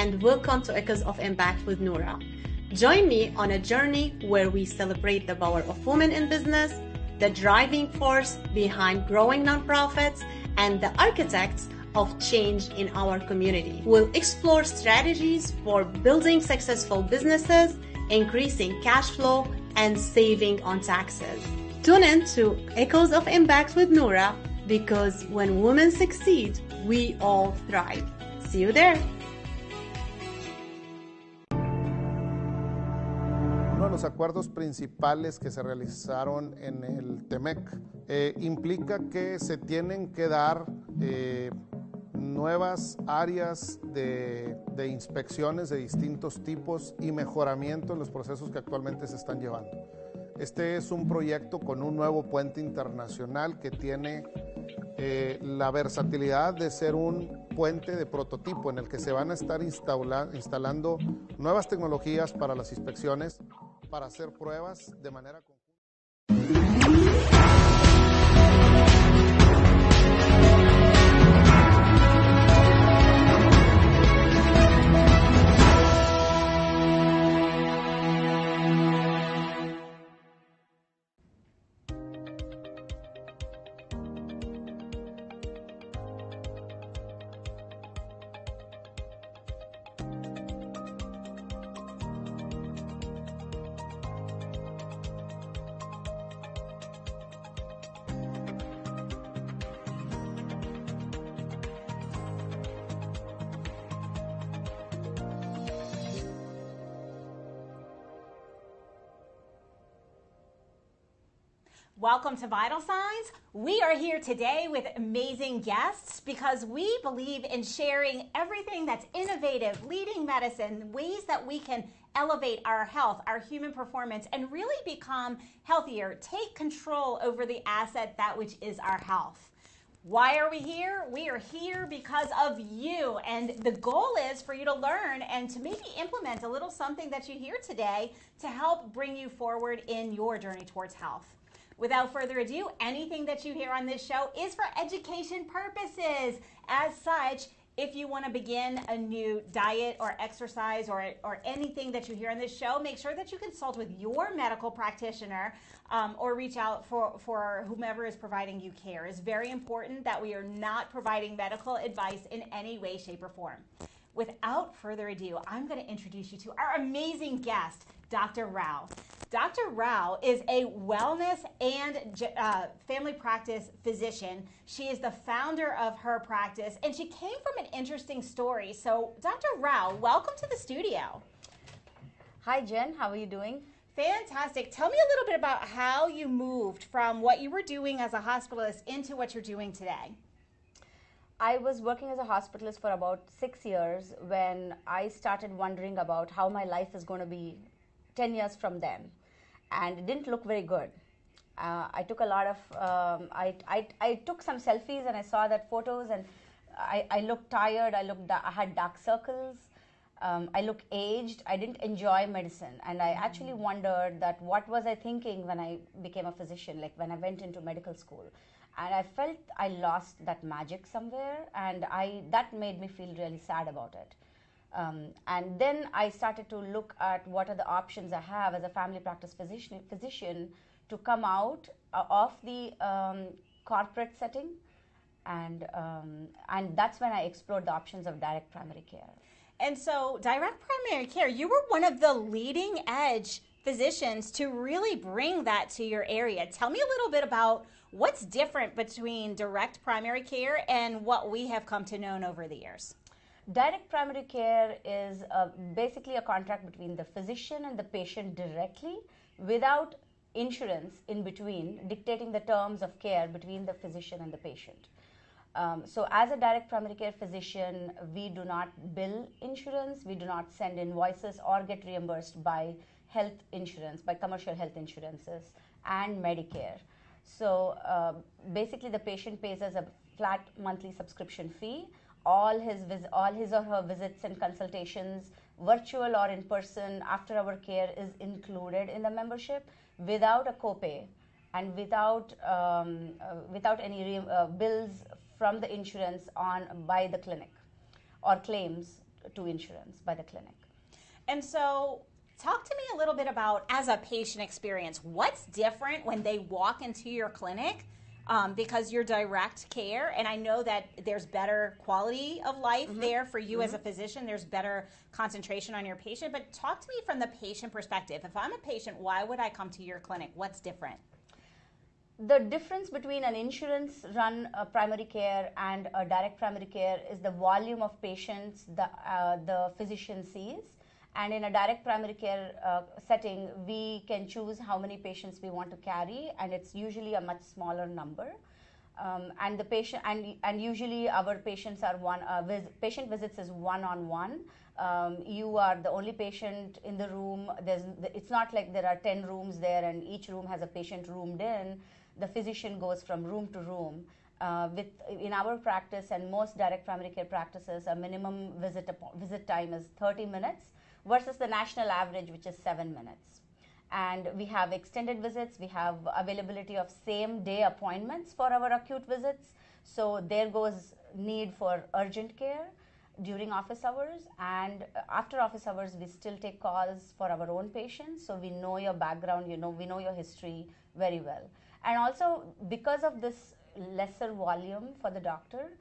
and welcome to Echoes of Impact with Noura. Join me on a journey where we celebrate the power of women in business, the driving force behind growing nonprofits, and the architects of change in our community. We'll explore strategies for building successful businesses, increasing cash flow, and saving on taxes. Tune in to Echoes of Impact with Noura, because when women succeed, we all thrive. See you there. Uno de los acuerdos principales que se realizaron en el TEMEC implica que se tienen que dar nuevas áreas de inspecciones de distintos tipos y mejoramiento en los procesos que actualmente se están llevando. Este es un proyecto con un nuevo puente internacional que tiene la versatilidad de ser un puente de prototipo en el que se van a estar instalando nuevas tecnologías para las inspecciones, para hacer pruebas de manera conjunta. Welcome to Vital Signs. We are here today with amazing guests because we believe in sharing everything that's innovative, leading medicine, ways that we can elevate our health, our human performance, and really become healthier, take control over the asset that which is our health. Why are we here? We are here because of you, and the goal is for you to learn and to maybe implement a little something that you hear today to help bring you forward in your journey towards health. Without further ado, anything that you hear on this show is for education purposes. As such, if you want to begin a new diet or exercise or anything that you hear on this show, make sure that you consult with your medical practitioner or reach out for whomever is providing you care. It's very important that we are not providing medical advice in any way, shape, or form. Without further ado, I'm going to introduce you to our amazing guest, Dr. Rao. Dr. Rao is a wellness and family practice physician. She is the founder of her practice, and she came from an interesting story. So, Dr. Rao, welcome to the studio. Hi, Jen. How are you doing? Fantastic. Tell me a little bit about how you moved from what you were doing as a hospitalist into what you're doing today. I was working as a hospitalist for about 6 years when I started wondering about how my life is going to be 10 years from then. And it didn't look very good. I took a lot of, I took some selfies and I saw that photos, and I looked tired, I had dark circles, I looked aged, I didn't enjoy medicine. And I actually wondered that what was I thinking when I became a physician, like when I went into medical school. And I felt I lost that magic somewhere, and that made me feel really sad about it. And then I started to look at what are the options I have as a family practice physician to come out of the corporate setting, and that's when I explored the options of direct primary care. And so direct primary care, you were one of the leading edge physicians to really bring that to your area. Tell me a little bit about what's different between direct primary care and what we have come to know over the years. Direct primary care is basically a contract between the physician and the patient directly, without insurance in between, dictating the terms of care between the physician and the patient. So as a direct primary care physician, we do not bill insurance, we do not send invoices or get reimbursed by health insurance, by commercial health insurances and Medicare. So basically the patient pays us a flat monthly subscription fee. All his or her visits and consultations, virtual or in person, after our care is included in the membership without a copay and without any bills from the insurance by the clinic or claims to insurance by the clinic. And so talk to me a little bit about, as a patient experience, what's different when they walk into your clinic, because you're direct care, and I know that there's better quality of life there for you as a physician. There's better concentration on your patient. But talk to me from the patient perspective. If I'm a patient, why would I come to your clinic? What's different? The difference between an insurance-run primary care and a direct primary care is the volume of patients the physician sees. And in a direct primary care setting, we can choose how many patients we want to carry, and it's usually a much smaller number. And the patient and usually our patients are patient visits is one-on-one. You are the only patient in the room. It's not like there are 10 rooms there and each room has a patient roomed in. The physician goes from room to room. In our practice and most direct primary care practices, a minimum visit time is 30 minutes versus the national average, which is 7 minutes. And we have extended visits. We have availability of same-day appointments for our acute visits. So there goes need for urgent care during office hours. And after office hours, we still take calls for our own patients. So we know your background, we know your history very well. And also, because of this lesser volume for the doctor,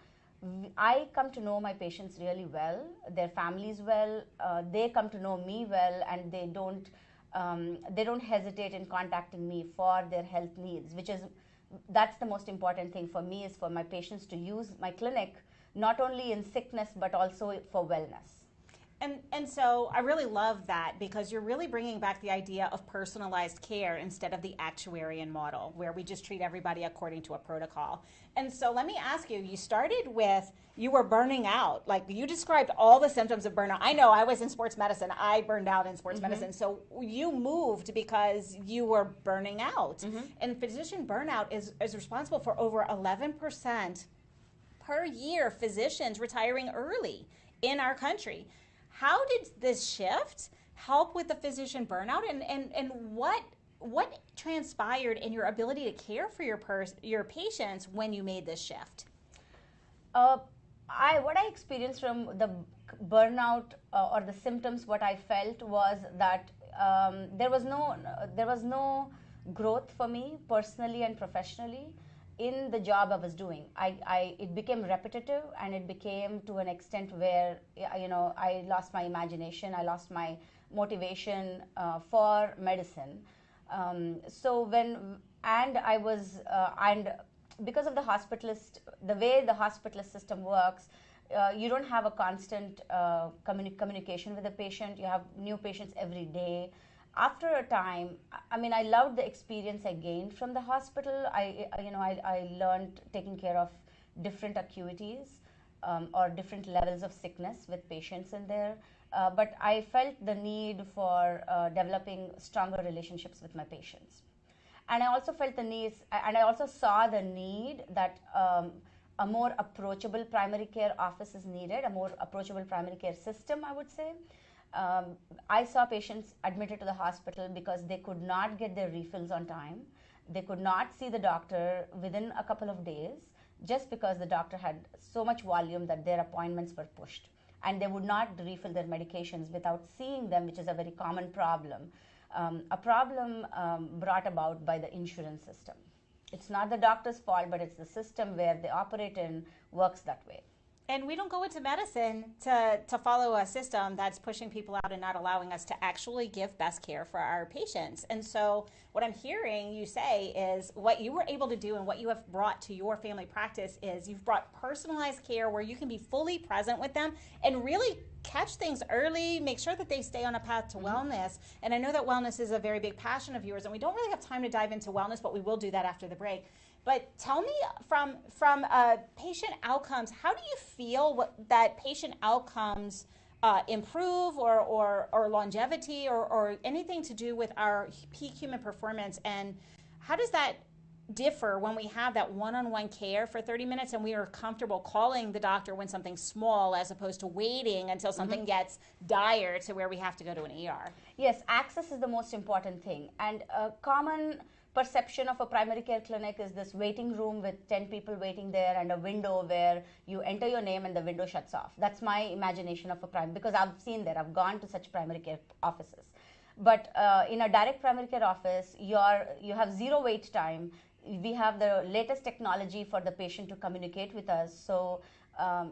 I come to know my patients really well, their families well, they come to know me well, and they don't hesitate in contacting me for their health needs, that's the most important thing for me, is for my patients to use my clinic not only in sickness but also for wellness. And so I really love that, because you're really bringing back the idea of personalized care instead of the actuarian model where we just treat everybody according to a protocol. And so let me ask you, you started with, you were burning out. Like, you described all the symptoms of burnout. I know, I was in sports medicine. I burned out in sports medicine. So you moved because you were burning out. And physician burnout is responsible for over 11% per year physicians retiring early in our country. How did this shift help with the physician burnout, and what transpired in your ability to care for your patients when you made this shift? What I experienced from the burnout or the symptoms, what I felt was that there was no growth for me personally and professionally in the job I was doing. It became repetitive, and it became to an extent where I lost my imagination, I lost my motivation for medicine. And because of the way the hospitalist system works, you don't have a constant communication with the patient. You have new patients every day. After a time, I loved the experience I gained from the hospital. I learned taking care of different acuities or different levels of sickness with patients in there. But I felt the need for developing stronger relationships with my patients. And I also felt the need, and I also saw the need that a more approachable primary care office is needed, a more approachable primary care system, I would say. I saw patients admitted to the hospital because they could not get their refills on time. They could not see the doctor within a couple of days, just because the doctor had so much volume that their appointments were pushed. And they would not refill their medications without seeing them, which is a very common problem. A problem brought about by the insurance system. It's not the doctor's fault, but it's the system where they operate in works that way. And we don't go into medicine to follow a system that's pushing people out and not allowing us to actually give best care for our patients. And so what I'm hearing you say is what you were able to do and what you have brought to your family practice is you've brought personalized care where you can be fully present with them and really catch things early, make sure that they stay on a path to wellness. And I know that wellness is a very big passion of yours, and we don't really have time to dive into wellness, but we will do that after the break. But tell me from patient outcomes, how do you feel that patient outcomes improve or longevity or anything to do with our peak human performance? And how does that differ when we have that one-on-one care for 30 minutes and we are comfortable calling the doctor when something's small as opposed to waiting until something gets dire to where we have to go to an ER? Yes, access is the most important thing. And a common perception of a primary care clinic is this waiting room with 10 people waiting there and a window where you enter your name and the window shuts off. That's my imagination of a because I've seen that. I've gone to such primary care offices. But in a direct primary care office, you have zero wait time. We have the latest technology for the patient to communicate with us. So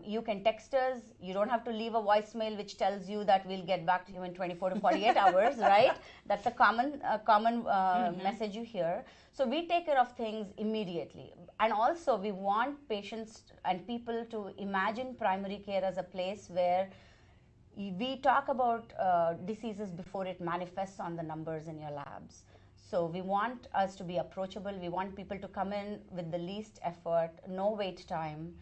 you can text us. You don't have to leave a voicemail which tells you that we'll get back to you in 24 to 48 hours, right? That's a common message you hear. So we take care of things immediately. And also we want patients and people to imagine primary care as a place where we talk about diseases before it manifests on the numbers in your labs. So we want us to be approachable. We want people to come in with the least effort, no wait time,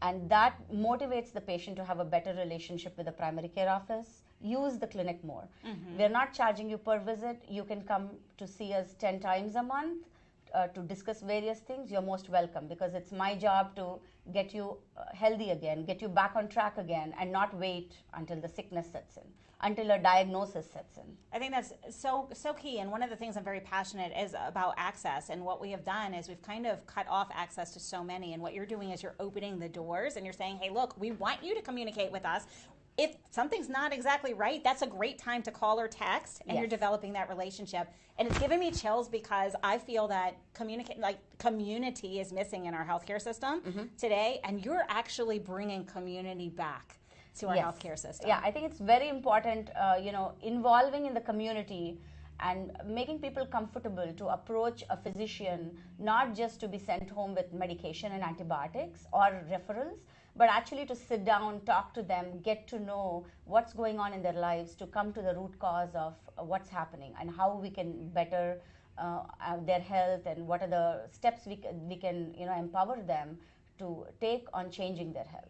and that motivates the patient to have a better relationship with the primary care office. Use the clinic more. We're not charging you per visit. You can come to see us 10 times a month to discuss various things. You're most welcome, because it's my job to get you healthy again, get you back on track again, and not wait until the sickness sets in, until a diagnosis sets in. I think that's so key. And one of the things I'm very passionate is about access. And what we have done is we've kind of cut off access to so many. And what you're doing is you're opening the doors and you're saying, hey, look, we want you to communicate with us. If something's not exactly right, that's a great time to call or text, and you're developing that relationship. And it's giving me chills because I feel that community is missing in our healthcare system today, and you're actually bringing community back to our healthcare system. Yeah, I think it's very important, involving in the community and making people comfortable to approach a physician, not just to be sent home with medication and antibiotics or referrals, but actually to sit down, talk to them, get to know what's going on in their lives, to come to the root cause of what's happening and how we can better their health, and what are the steps we can empower them to take on changing their health.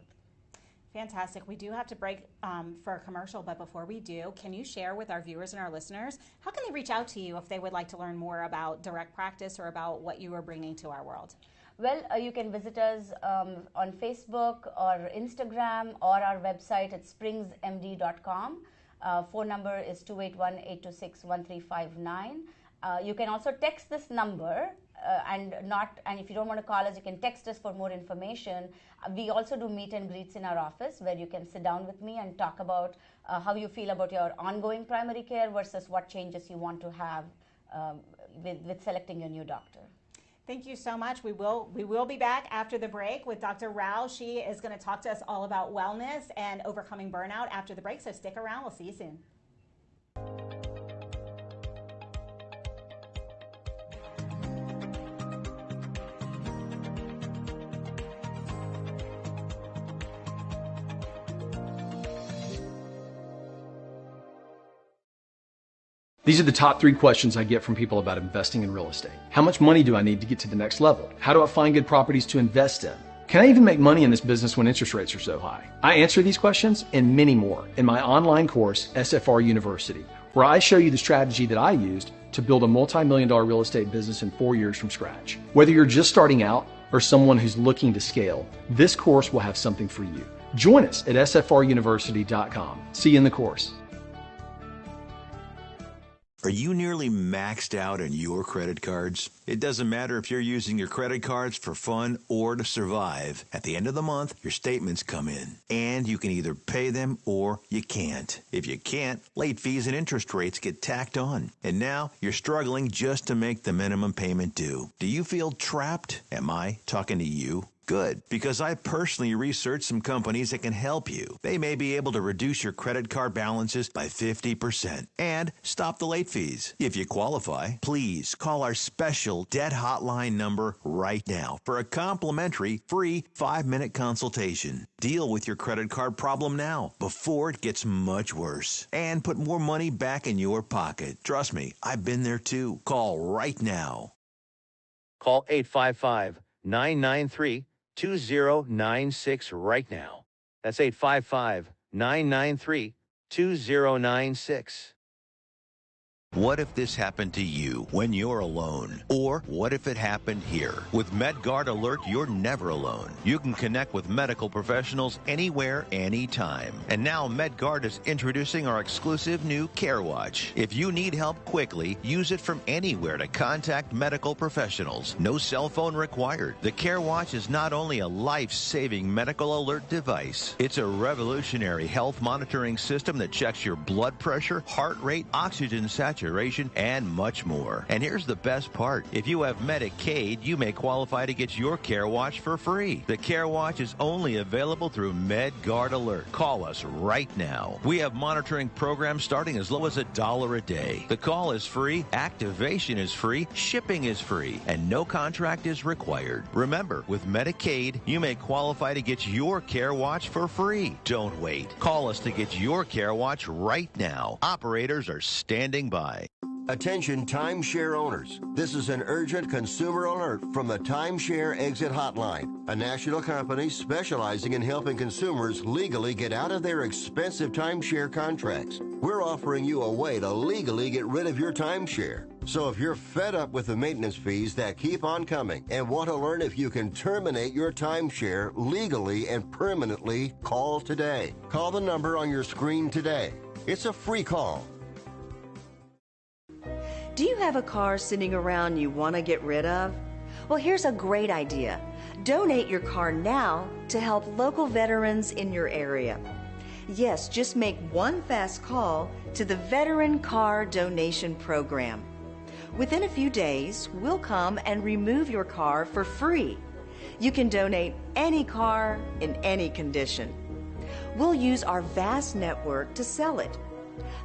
Fantastic. We do have to break for a commercial, but before we do, can you share with our viewers and our listeners, how can they reach out to you if they would like to learn more about direct practice or about what you are bringing to our world? Well, you can visit us on Facebook or Instagram, or our website at springsmd.com. Phone number is 281-826-1359. You can also text this number, and if you don't want to call us, you can text us for more information. We also do meet and greets in our office, where you can sit down with me and talk about how you feel about your ongoing primary care versus what changes you want to have with selecting your new doctor. Thank you so much. We will be back after the break with Dr. Rao. She is going to talk to us all about wellness and overcoming burnout after the break, so stick around. We'll see you soon. These are the top 3 questions I get from people about investing in real estate. How much money do I need to get to the next level? How do I find good properties to invest in? Can I even make money in this business when interest rates are so high? I answer these questions and many more in my online course, SFR University, where I show you the strategy that I used to build a multi-million-dollar real estate business in 4 years from scratch. Whether you're just starting out or someone who's looking to scale, this course will have something for you. Join us at sfruniversity.com. See you in the course. Are you nearly maxed out on your credit cards? It doesn't matter if you're using your credit cards for fun or to survive. At the end of the month, your statements come in, and you can either pay them or you can't. If you can't, late fees and interest rates get tacked on. And now you're struggling just to make the minimum payment due. Do you feel trapped? Am I talking to you? Good, because I personally researched some companies that can help you. They may be able to reduce your credit card balances by 50% and stop the late fees. If you qualify, please call our special debt hotline number right now for a complimentary free 5-minute consultation. Deal with your credit card problem now before it gets much worse and put more money back in your pocket. Trust me, I've been there too. Call right now. Call 855-993-2096 right now. That's 855-993-2096. What if this happened to you when you're alone? Or what if it happened here? With MedGuard Alert, you're never alone. You can connect with medical professionals anywhere, anytime. And now MedGuard is introducing our exclusive new CareWatch. If you need help quickly, use it from anywhere to contact medical professionals. No cell phone required. The CareWatch is not only a life-saving medical alert device, it's a revolutionary health monitoring system that checks your blood pressure, heart rate, oxygen saturation, and much more. And here's the best part. If you have Medicaid, you may qualify to get your CareWatch for free. The CareWatch is only available through MedGuard Alert. Call us right now. We have monitoring programs starting as low as $1 a day. The call is free, activation is free, shipping is free, and no contract is required. Remember, with Medicaid, you may qualify to get your CareWatch for free. Don't wait. Call us to get your CareWatch right now. Operators are standing by. Attention timeshare owners. This is an urgent consumer alert from the Timeshare Exit Hotline, a national company specializing in helping consumers legally get out of their expensive timeshare contracts. We're offering you a way to legally get rid of your timeshare. So if you're fed up with the maintenance fees that keep on coming and want to learn if you can terminate your timeshare legally and permanently, call today. Call the number on your screen today. It's a free call. Do you have a car sitting around you want to get rid of? Well, here's a great idea. Donate your car now to help local veterans in your area. Yes, just make one fast call to the Veteran Car Donation Program. Within a few days, we'll come and remove your car for free. You can donate any car in any condition. We'll use our vast network to sell it.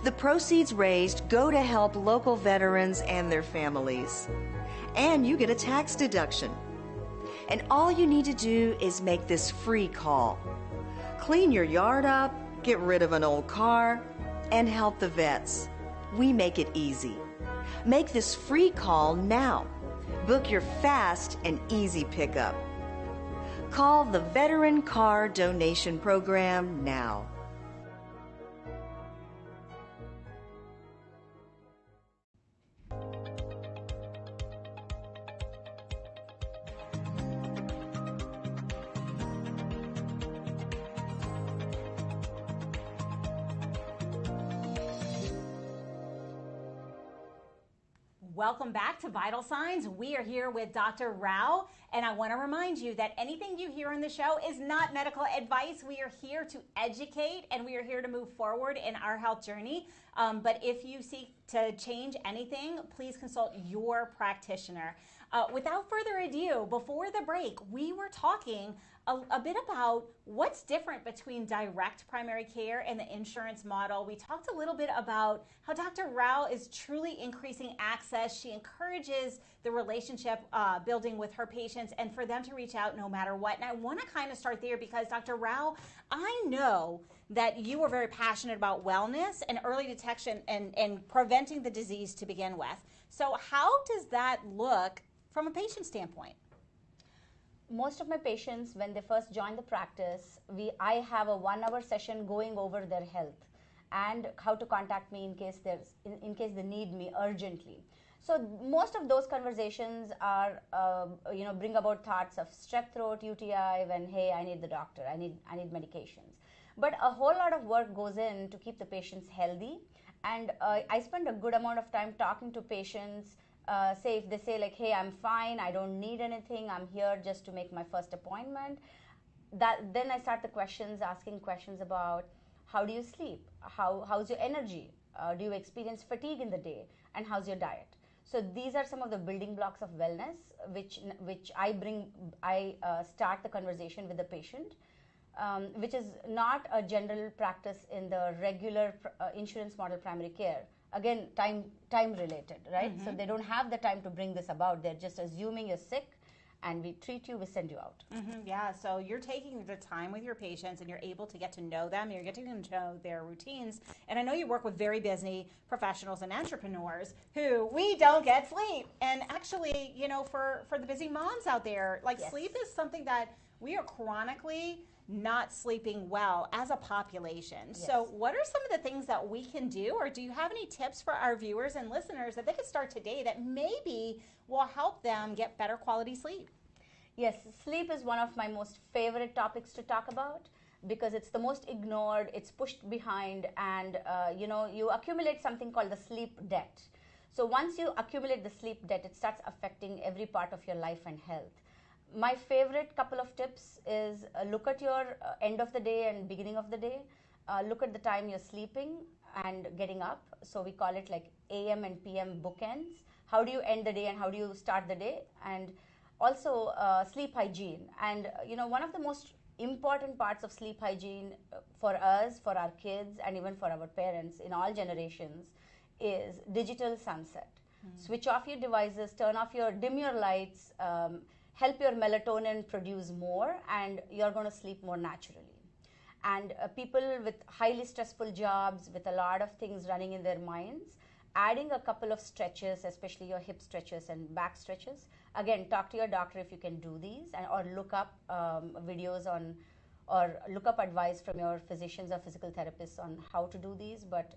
The proceeds raised go to help local veterans and their families. And you get a tax deduction. And all you need to do is make this free call. Clean your yard up, get rid of an old car, and help the vets. We make it easy. Make this free call now. Book your fast and easy pickup. Call the Veteran Car Donation Program now. Welcome back to Vital Signs. We are here with Dr. Rao, and I want to remind you that anything you hear on the show is not medical advice. We are here to educate, and we are here to move forward in our health journey. But if you seek to change anything, please consult your practitioner. Without further ado, before the break, we were talking a bit about what's different between direct primary care and the insurance model. We talked a little bit about how Dr. Rao is truly increasing access. She encourages the relationship building with her patients and for them to reach out no matter what. And I want to kind of start there because Dr. Rao, I know that you are very passionate about wellness and early detection and preventing the disease to begin with. So how does that look from a patient standpoint? Most of my patients, when they first join the practice, I have a 1-hour session going over their health and how to contact me in case they need me urgently. So most of those conversations are, bring about thoughts of strep throat, UTI, when hey, I need the doctor, I need medications. But a whole lot of work goes in to keep the patients healthy, and I spend a good amount of time talking to patients. Say if they say like, hey, I'm fine, I don't need anything, I'm here just to make my first appointment, then I start the questions, asking questions about how do you sleep, how's your energy, do you experience fatigue in the day, and how's your diet. So these are some of the building blocks of wellness which I start the conversation with the patient, which is not a general practice in the regular insurance model primary care. Again, time related, right? Mm-hmm. So they don't have the time to bring this about. They're just assuming you're sick, and we treat you, we send you out. Mm-hmm. Yeah, so you're taking the time with your patients, and you're able to get to know them. You're getting to know their routines. And I know you work with very busy professionals and entrepreneurs who we don't get sleep. And actually, for the busy moms out there, like yes. Sleep is something that we are chronically not sleeping well as a population. So what are some of the things that we can do, or do you have any tips for our viewers and listeners that they could start today that maybe will help them get better quality sleep? Yes, sleep is one of my most favorite topics to talk about because it's the most ignored, it's pushed behind, and you accumulate something called the sleep debt. So once you accumulate the sleep debt, it starts affecting every part of your life and health. My favorite couple of tips is look at your end of the day and beginning of the day. Look at the time you're sleeping and getting up. So we call it like AM and PM bookends. How do you end the day and how do you start the day? And also sleep hygiene. And one of the most important parts of sleep hygiene for us, for our kids, and even for our parents in all generations is digital sunset. Switch off your devices, dim your lights, help your melatonin produce more, and you're going to sleep more naturally. And people with highly stressful jobs, with a lot of things running in their minds, adding a couple of stretches, especially your hip stretches and back stretches. Again, talk to your doctor if you can do these, or look up videos on, or look up advice from your physicians or physical therapists on how to do these. But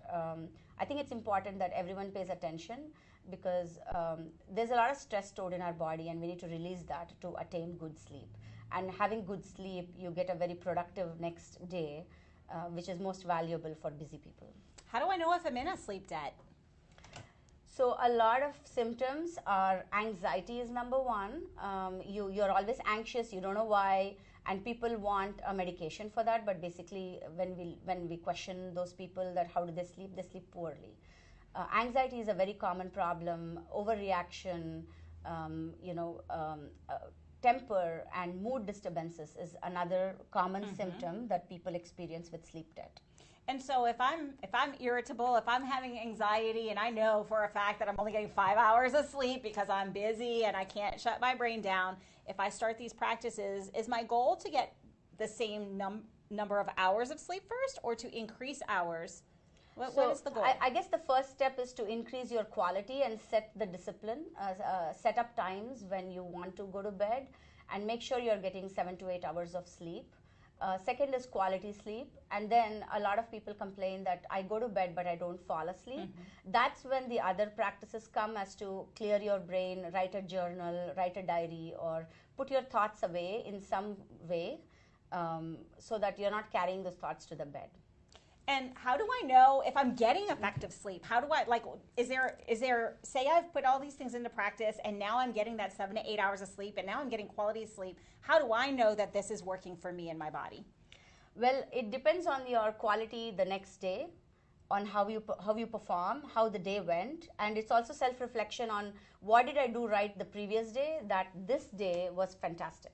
I think it's important that everyone pays attention because there's a lot of stress stored in our body and we need to release that to attain good sleep. And having good sleep, you get a very productive next day, which is most valuable for busy people. How do I know if I'm in a sleep debt? So a lot of symptoms are anxiety is number one. You're always anxious, you don't know why, and people want a medication for that, but basically when we question those people that how do they sleep poorly. Anxiety is a very common problem. Overreaction, temper and mood disturbances is another common symptom that people experience with sleep debt. And so if I'm irritable, if I'm having anxiety, and I know for a fact that I'm only getting 5 hours of sleep because I'm busy and I can't shut my brain down, if I start these practices, is my goal to get the same number of hours of sleep first, or to increase hours? What is the goal? I guess the first step is to increase your quality and set the discipline, set up times when you want to go to bed, and make sure you're getting 7 to 8 hours of sleep. Second is quality sleep, and then a lot of people complain that I go to bed but I don't fall asleep. That's when the other practices come, as to clear your brain, write a journal, write a diary, or put your thoughts away in some way so that you're not carrying those thoughts to the bed. And how do I know if I'm getting effective sleep? How do I, is there, say I've put all these things into practice and now I'm getting that 7 to 8 hours of sleep and now I'm getting quality sleep. How do I know that this is working for me and my body? Well, it depends on your quality the next day, on how you perform, how the day went, and it's also self-reflection on what did I do right the previous day that this day was fantastic.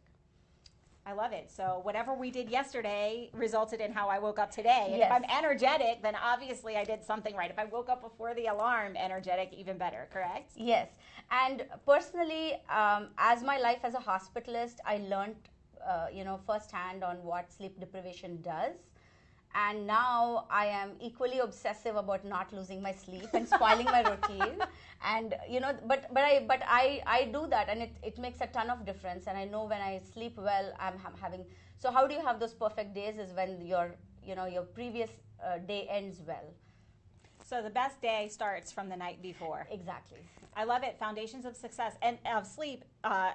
I love it. So whatever we did yesterday resulted in how I woke up today. And Yes. if I'm energetic, then obviously I did something right. If I woke up before the alarm, energetic, even better, correct? Yes. And personally, as my life as a hospitalist, I learned, firsthand on what sleep deprivation does. And now I am equally obsessive about not losing my sleep and spoiling my routine. And but I do that, and it makes a ton of difference. And I know when I sleep well, I'm having. So how do you have those perfect days? Is when your previous day ends well. So the best day starts from the night before. Exactly. I love it. Foundations of success and of sleep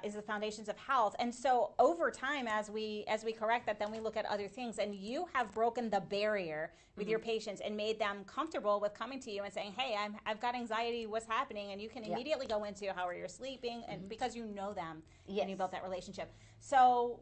is the foundations of health. And so over time, as we correct that, then we look at other things. And you have broken the barrier with your patients and made them comfortable with coming to you and saying, "Hey, I've got anxiety. What's happening?" And you can immediately go into how are you sleeping, and because you know them, and you built that relationship. So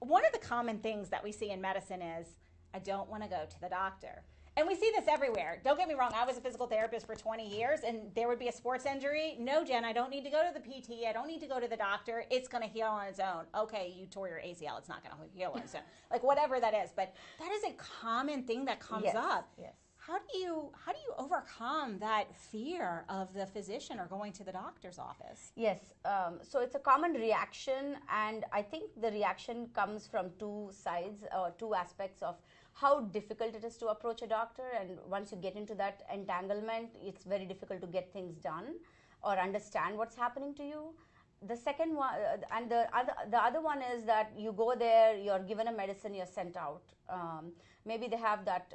one of the common things that we see in medicine is, I don't want to go to the doctor. And we see this everywhere. Don't get me wrong. I was a physical therapist for 20 years, and there would be a sports injury. No, Jen, I don't need to go to the PT. I don't need to go to the doctor. It's going to heal on its own. Okay, you tore your ACL. It's not going to heal on its own. Like whatever that is. But that is a common thing that comes up. Yes. How do you overcome that fear of the physician or going to the doctor's office? Yes. So it's a common reaction, and I think the reaction comes from two sides or two aspects of how difficult it is to approach a doctor. And once you get into that entanglement, it's very difficult to get things done or understand what's happening to you. the second one, and the other one is that you go there, you're given a medicine, you're sent out. Maybe they have that,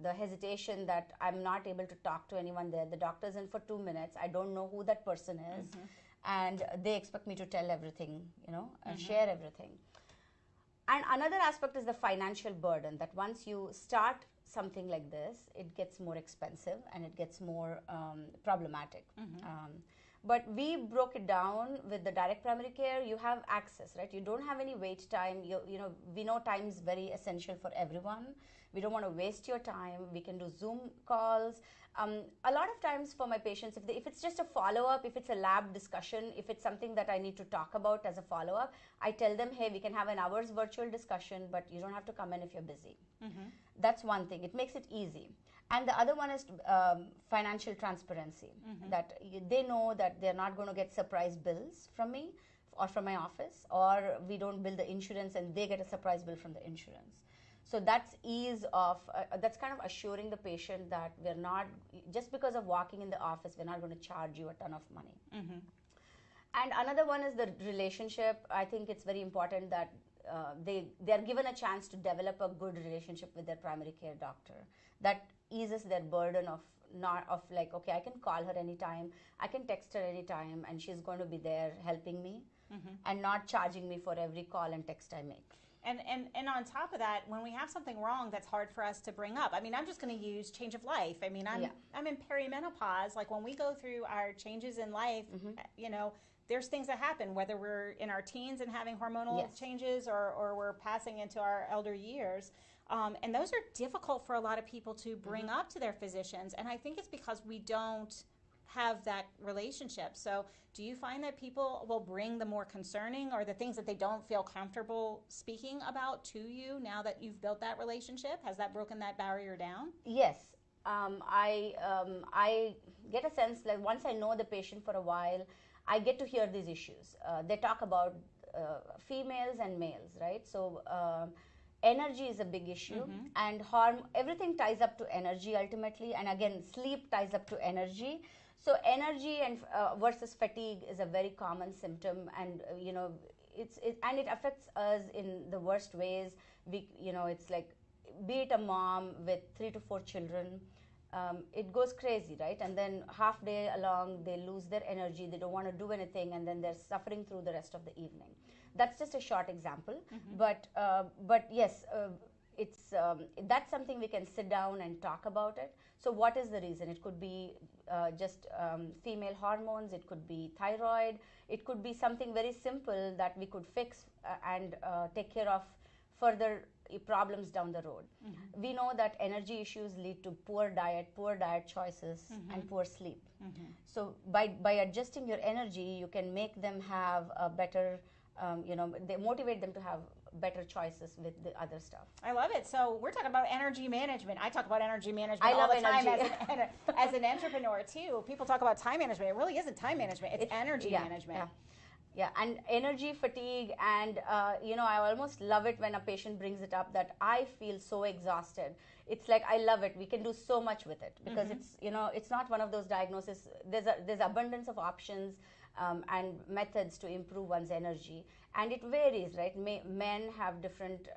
the hesitation that I'm not able to talk to anyone there. The doctor's in for 2 minutes. I don't know who that person is. And they expect me to tell everything, share everything. And another aspect is the financial burden, that once you start something like this, it gets more expensive and it gets more problematic. But we broke it down with the direct primary care. You have access, right? You don't have any wait time. We know time is very essential for everyone. We don't want to waste your time. We can do Zoom calls. A lot of times for my patients, if it's just a follow-up, if it's a lab discussion, if it's something that I need to talk about as a follow-up, I tell them, hey, we can have an hour's virtual discussion, but you don't have to come in if you're busy. That's one thing. It makes it easy. And the other one is financial transparency, that they know that they're not going to get surprise bills from me or from my office, or we don't bill the insurance and they get a surprise bill from the insurance. So that's ease of, that's kind of assuring the patient that we're not, just because of walking in the office, we're not going to charge you a ton of money. And another one is the relationship. I think it's very important that they're given a chance to develop a good relationship with their primary care doctor. That eases their burden of like, okay, I can call her anytime, I can text her anytime, and she's going to be there helping me and not charging me for every call and text I make. And on top of that, when we have something wrong that's hard for us to bring up, I mean, I'm just going to use change of life. I mean, I'm in perimenopause. Like when we go through our changes in life, there's things that happen, whether we're in our teens and having hormonal changes or we're passing into our elder years. And those are difficult for a lot of people to bring up to their physicians. And I think it's because we don't have that relationship. So do you find that people will bring the more concerning or the things that they don't feel comfortable speaking about to you now that you've built that relationship? Has that broken that barrier down? Yes. I get a sense that once I know the patient for a while, I get to hear these issues. They talk about females and males, right? So energy is a big issue, and everything ties up to energy ultimately. And again, sleep ties up to energy. So energy and versus fatigue is a very common symptom, and and it affects us in the worst ways. It's like, be it a mom with 3 to 4 children, it goes crazy, right? And then half day along, they lose their energy, they don't want to do anything, and then they're suffering through the rest of the evening. That's just a short example, but yes, it's that's something we can sit down and talk about it. So what is the reason? It could be just female hormones, it could be thyroid, it could be something very simple that we could fix and take care of further problems down the road. We know that energy issues lead to poor diet choices, and poor sleep. So by adjusting your energy, you can make them have a better, they motivate them to have better choices with the other stuff. I love it. So we're talking about energy management. I talk about energy management all the time as an entrepreneur too. People talk about time management. It really isn't time management. It's energy management. Yeah, and energy fatigue, and I almost love it when a patient brings it up that I feel so exhausted. It's like, I love it. We can do so much with it because it's not one of those diagnoses. There's abundance of options and methods to improve one's energy, and it varies, right? Men have different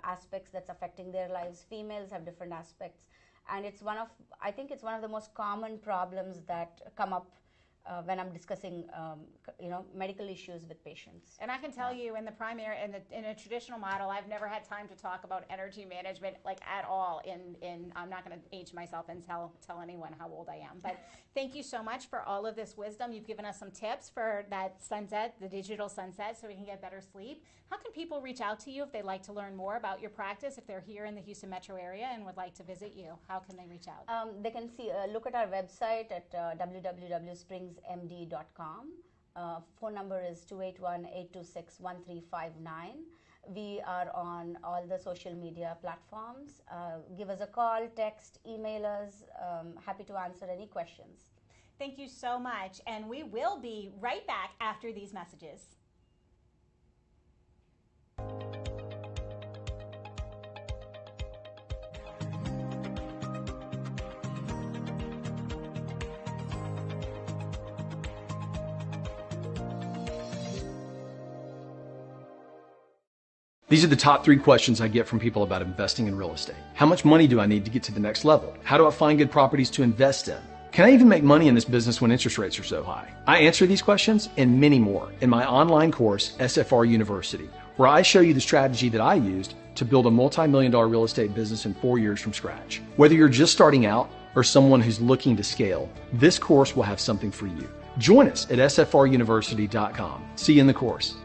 aspects that's affecting their lives. Females have different aspects, and I think it's one of the most common problems that come up when I'm discussing, medical issues with patients. And I can tell you, in the primary, in a traditional model, I've never had time to talk about energy management like at all. I'm not going to age myself and tell anyone how old I am. But thank you so much for all of this wisdom. You've given us some tips for that sunset, the digital sunset, so we can get better sleep. How can people reach out to you if they'd like to learn more about your practice? If they're here in the Houston metro area and would like to visit you, how can they reach out? They can look at our website at www.springsmd.com. Phone number is 281-826-1359. We are on all the social media platforms. Give us a call, text, email us. Happy to answer any questions. Thank you so much. And we will be right back after these messages. These are the top 3 questions I get from people about investing in real estate. How much money do I need to get to the next level? How do I find good properties to invest in? Can I even make money in this business when interest rates are so high? I answer these questions and many more in my online course, SFR University, where I show you the strategy that I used to build a multi-million-dollar real estate business in 4 years from scratch. Whether you're just starting out or someone who's looking to scale, this course will have something for you. Join us at sfruniversity.com. See you in the course.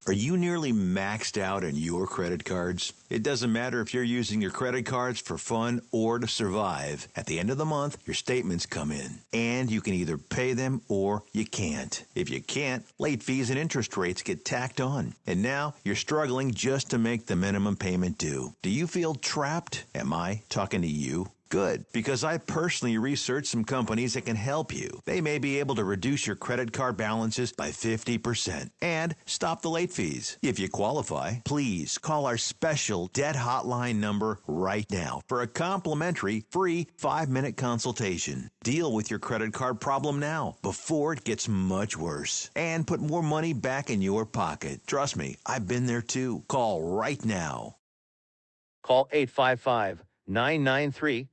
Are you nearly maxed out on your credit cards? It doesn't matter if you're using your credit cards for fun or to survive. At the end of the month, your statements come in, and you can either pay them or you can't. If you can't, late fees and interest rates get tacked on. And now you're struggling just to make the minimum payment due. Do you feel trapped? Am I talking to you? Good, because I personally researched some companies that can help you. They may be able to reduce your credit card balances by 50% and stop the late fees. If you qualify, please call our special debt hotline number right now for a complimentary free 5-minute consultation. Deal with your credit card problem now before it gets much worse and put more money back in your pocket. Trust me, I've been there too. Call right now. Call 855-993-2096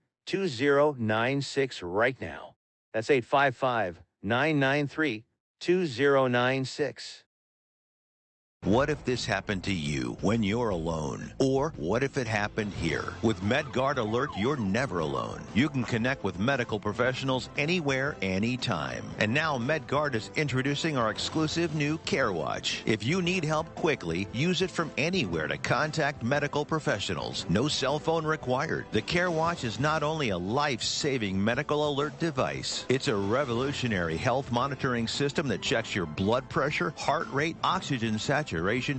right now. That's 855-993-2096. What if this happened to you when you're alone? Or what if it happened here? With MedGuard Alert, you're never alone. You can connect with medical professionals anywhere, anytime. And now MedGuard is introducing our exclusive new CareWatch. If you need help quickly, use it from anywhere to contact medical professionals. No cell phone required. The CareWatch is not only a life-saving medical alert device, it's a revolutionary health monitoring system that checks your blood pressure, heart rate, oxygen saturation,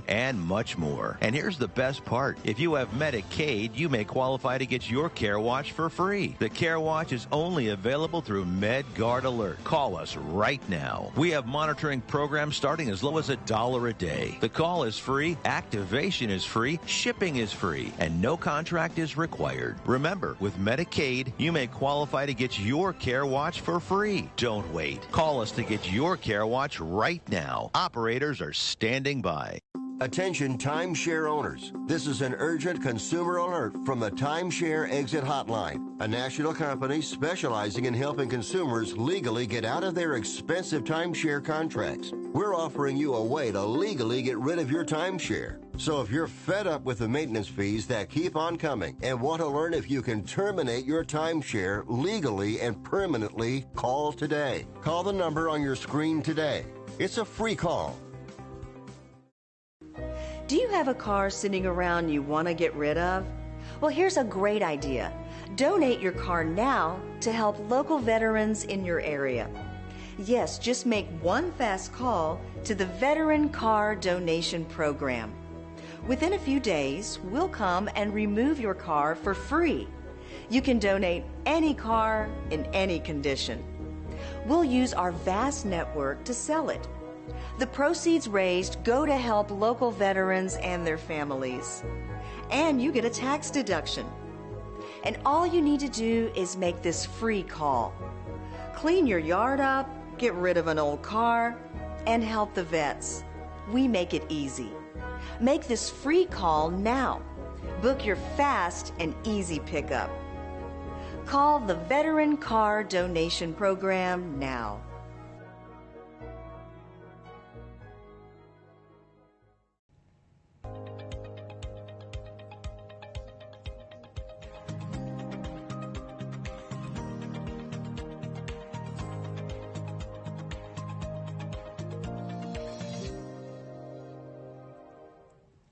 and much more. And here's the best part. If you have Medicaid, you may qualify to get your CareWatch for free. The CareWatch is only available through MedGuard Alert. Call us right now. We have monitoring programs starting as low as $1 a day. The call is free, activation is free, shipping is free, and no contract is required. Remember, with Medicaid, you may qualify to get your CareWatch for free. Don't wait. Call us to get your CareWatch right now. Operators are standing by. Attention timeshare owners. This is an urgent consumer alert from the Timeshare Exit Hotline, a national company specializing in helping consumers legally get out of their expensive timeshare contracts. We're offering you a way to legally get rid of your timeshare. So if you're fed up with the maintenance fees that keep on coming and want to learn if you can terminate your timeshare legally and permanently, call today. Call the number on your screen today. It's a free call. Do you have a car sitting around you want to get rid of? Well, here's a great idea. Donate your car now to help local veterans in your area. Yes, just make one fast call to the Veteran Car Donation Program. Within a few days, we'll come and remove your car for free. You can donate any car in any condition. We'll use our vast network to sell it. The proceeds raised go to help local veterans and their families. And you get a tax deduction. And all you need to do is make this free call. Clean your yard up, get rid of an old car, and help the vets. We make it easy. Make this free call now. Book your fast and easy pickup. Call the Veteran Car Donation Program now.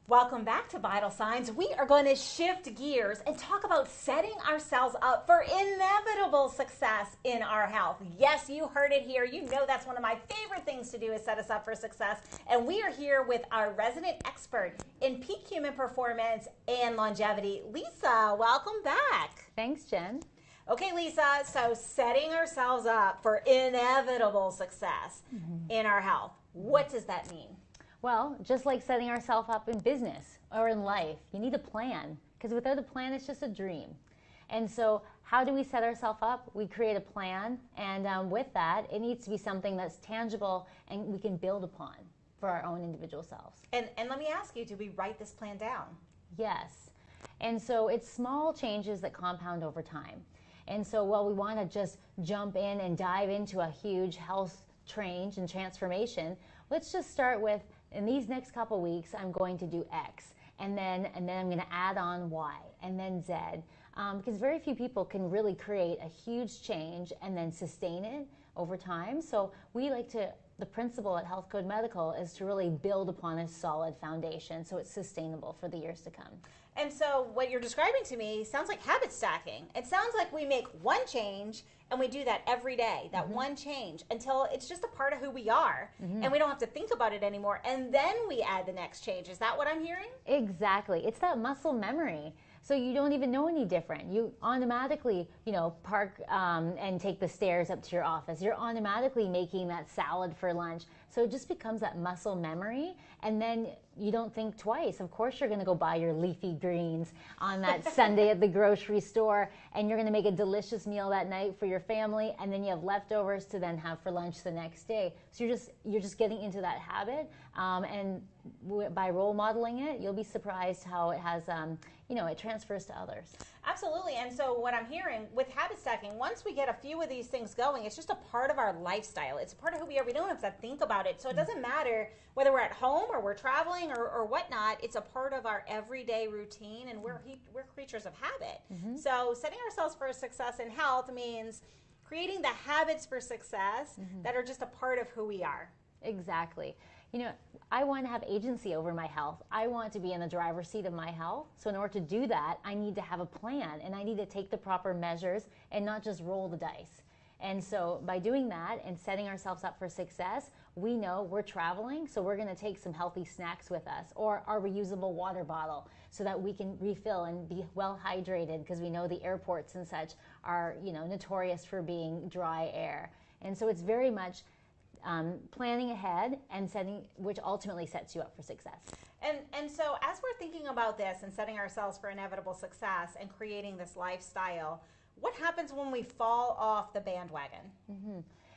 Welcome back to Vital Signs. We are going to shift gears and talk about setting ourselves up for inevitable success in our health. Yes, you heard it here. You know that's one of my favorite things to do is set us up for success. And we are here with our resident expert in peak human performance and longevity, Lisa. Welcome back. Thanks, Jen. Okay, Lisa, so setting ourselves up for inevitable success in our health. What does that mean? Well, just like setting ourselves up in business or in life, you need a plan, because without a plan, it's just a dream. And so how do we set ourselves up? We create a plan, and with that, it needs to be something that's tangible and we can build upon for our own individual selves. And let me ask you, did we write this plan down? Yes. And so it's small changes that compound over time. And so while we want to just jump in and dive into a huge health change and transformation, let's just start with, in these next couple weeks, I'm going to do X. And then I'm going to add on Y and then Z. Because very few people can really create a huge change and then sustain it over time. So we like to, the principle at Health Code Medical is to really build upon a solid foundation so it's sustainable for the years to come. And so what you're describing to me sounds like habit stacking. It sounds like we make one change and we do that every day, that one change, until it's just a part of who we are and we don't have to think about it anymore. And then we add the next change. Is that what I'm hearing? Exactly. It's that muscle memory. So you don't even know any different. You automatically, park and take the stairs up to your office. You're automatically making that salad for lunch. So it just becomes that muscle memory, and then you don't think twice. Of course you're going to go buy your leafy greens on that Sunday at the grocery store, and you're going to make a delicious meal that night for your family, and then you have leftovers to then have for lunch the next day. So you're just getting into that habit, and by role modeling it, you'll be surprised how it has, it transfers to others. Absolutely. And so what I'm hearing with habit stacking, once we get a few of these things going, it's just a part of our lifestyle. It's a part of who we are. We don't have to think about it. So it doesn't matter whether we're at home or we're traveling or whatnot. It's a part of our everyday routine, and we're creatures of habit. So setting ourselves for success in health means creating the habits for success that are just a part of who we are. Exactly. I want to have agency over my health. I want to be in the driver's seat of my health. So in order to do that, I need to have a plan, and I need to take the proper measures and not just roll the dice. And so by doing that and setting ourselves up for success, we know we're traveling, so we're going to take some healthy snacks with us, or our reusable water bottle, so that we can refill and be well hydrated, because we know the airports and such are, notorious for being dry air. And so it's very much planning ahead and setting, which ultimately sets you up for success. And so as we're thinking about this and setting ourselves for inevitable success and creating this lifestyle, what happens when we fall off the bandwagon?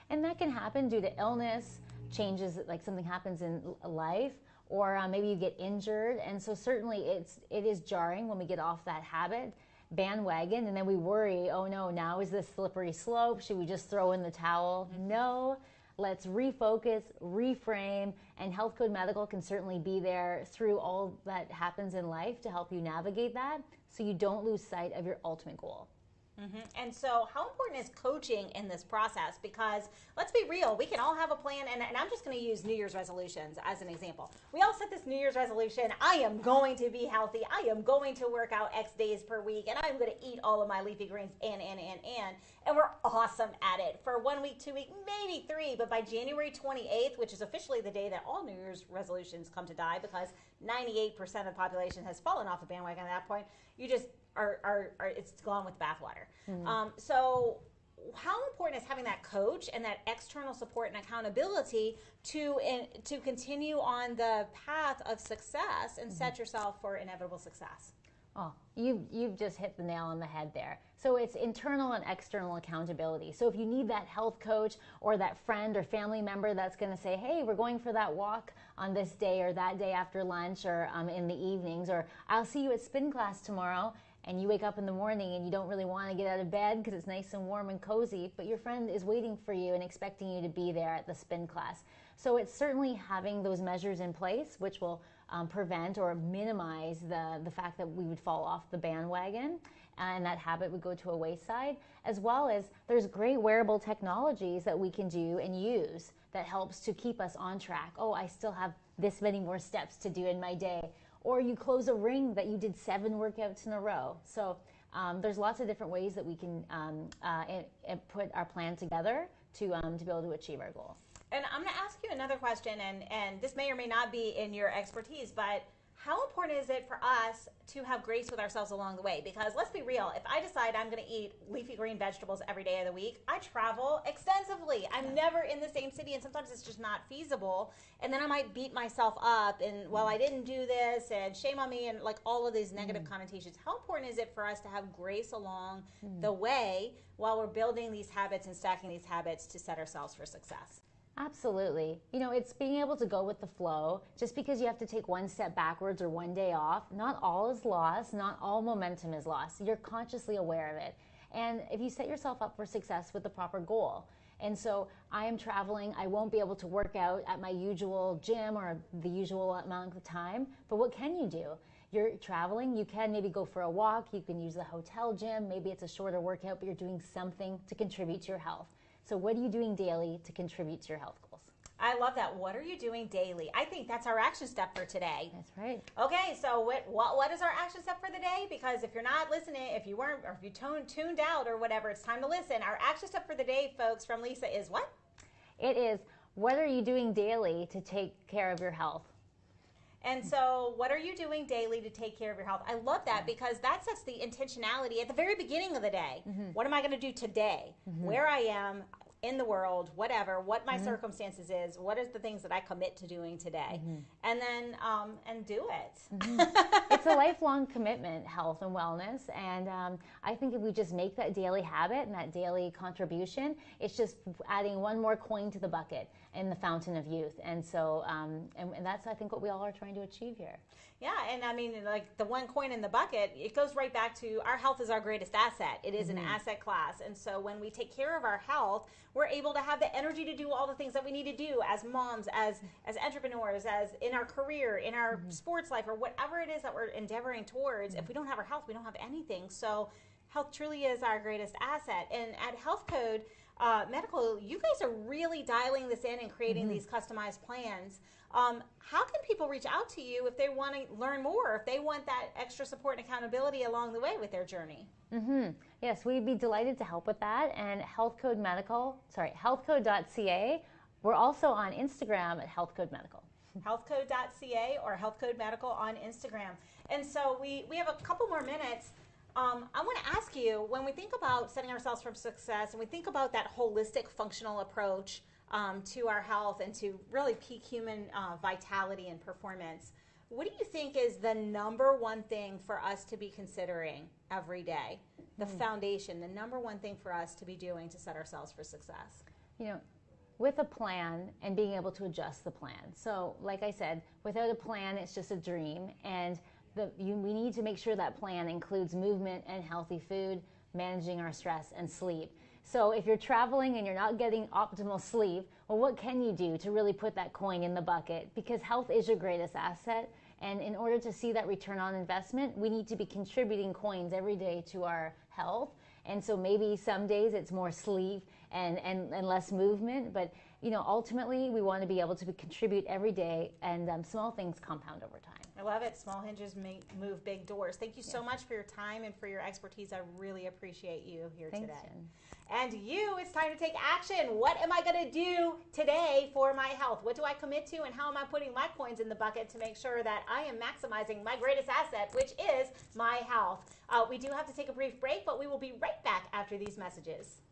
And that can happen due to illness, changes, like something happens in life, or maybe you get injured. And so certainly it is jarring when we get off that habit bandwagon, and then we worry, oh no, now is this slippery slope? Should we just throw in the towel? No. Let's refocus, reframe, and Health Code Medical can certainly be there through all that happens in life to help you navigate that so you don't lose sight of your ultimate goal. And so how important is coaching in this process? Because let's be real, we can all have a plan, and I'm just going to use New Year's resolutions as an example. We all set this New Year's resolution, I am going to be healthy, I am going to work out X days per week, and I'm going to eat all of my leafy greens, and we're awesome at it for 1 week, 2 weeks, maybe 3, but by January 28th, which is officially the day that all New Year's resolutions come to die, because 98% of the population has fallen off the bandwagon at that point, you just it's gone with bathwater. So how important is having that coach and that external support and accountability to continue on the path of success and set yourself for inevitable success? Oh, you've just hit the nail on the head there. So it's internal and external accountability. So if you need that health coach or that friend or family member that's going to say, hey, we're going for that walk on this day or that day after lunch or in the evenings, or I'll see you at spin class tomorrow, and you wake up in the morning and you don't really want to get out of bed because it's nice and warm and cozy, but your friend is waiting for you and expecting you to be there at the spin class. So it's certainly having those measures in place, which will prevent or minimize the fact that we would fall off the bandwagon and that habit would go to a wayside, as well as there's great wearable technologies that we can do and use that helps to keep us on track. Oh, I still have this many more steps to do in my day. Or you close a ring that you did 7 workouts in a row. So there's lots of different ways that we can put our plan together to be able to achieve our goal. And I'm going to ask you another question, and this may or may not be in your expertise, but how important is it for us to have grace with ourselves along the way? Because let's be real, if I decide I'm going to eat leafy green vegetables every day of the week, I travel extensively. I'm never in the same city, and sometimes it's just not feasible. And then I might beat myself up, and well, I didn't do this, and shame on me, and like all of these negative connotations. How important is it for us to have grace along the way while we're building these habits and stacking these habits to set ourselves for success? Absolutely. You know, it's being able to go with the flow. Just because you have to take one step backwards or one day off, not all is lost, not all momentum is lost. You're consciously aware of it. And if you set yourself up for success with the proper goal. And so I am traveling, I won't be able to work out at my usual gym or the usual amount of time, but what can you do? You're traveling, you can maybe go for a walk, you can use the hotel gym, maybe it's a shorter workout, but you're doing something to contribute to your health. So what are you doing daily to contribute to your health goals? I love that. What are you doing daily? I think that's our action step for today. That's right. Okay, so what is our action step for the day? Because if you're not listening, if you weren't, or if you tuned out or whatever, it's time to listen. Our action step for the day, folks, from Lisa is what? It is, what are you doing daily to take care of your health? And so what are you doing daily to take care of your health? I love that because that sets the intentionality at the very beginning of the day. What am I going to do today? Where I am in the world, whatever, what my circumstances is, what is the things that I commit to doing today? And then, and do it. It's a lifelong commitment, health and wellness. And I think if we just make that daily habit and that daily contribution, it's just adding one more coin to the bucket in the fountain of youth. And so, and that's, I think, what we all are trying to achieve here. Yeah, and I mean, like the one coin in the bucket, it goes right back to our health is our greatest asset. It is an asset class. And so when we take care of our health, we're able to have the energy to do all the things that we need to do as moms, as entrepreneurs, as in our career, in our sports life, or whatever it is that we're endeavoring towards. If we don't have our health, we don't have anything. So health truly is our greatest asset. And at Health Code Medical, you guys are really dialing this in and creating these customized plans. How can people reach out to you if they want to learn more, if they want that extra support and accountability along the way with their journey? Yes, we'd be delighted to help with that. And healthcode.ca. We're also on Instagram at Healthcode Medical. Healthcode.ca or Healthcode Medical on Instagram. And so we have a couple more minutes. I want to ask you, when we think about setting ourselves for success and we think about that holistic functional approach to our health and to really peak human vitality and performance, what do you think is the number one thing for us to be considering every day? The foundation, the number one thing for us to be doing to set ourselves for success? You know, with a plan and being able to adjust the plan. So like I said, without a plan, it's just a dream. And we need to make sure that plan includes movement and healthy food, managing our stress and sleep. So if you're traveling and you're not getting optimal sleep, well, what can you do to really put that coin in the bucket? Because health is your greatest asset. And in order to see that return on investment, we need to be contributing coins every day to our health. And so maybe some days it's more sleep and less movement. But, you know, ultimately we want to be able to contribute every day, and small things compound over time. I love it. Small hinges move big doors. Thank you so much for your time and for your expertise. I really appreciate you here today. Jen. And it's time to take action. What am I going to do today for my health? What do I commit to, and how am I putting my coins in the bucket to make sure that I am maximizing my greatest asset, which is my health? We do have to take a brief break, but we will be right back after these messages.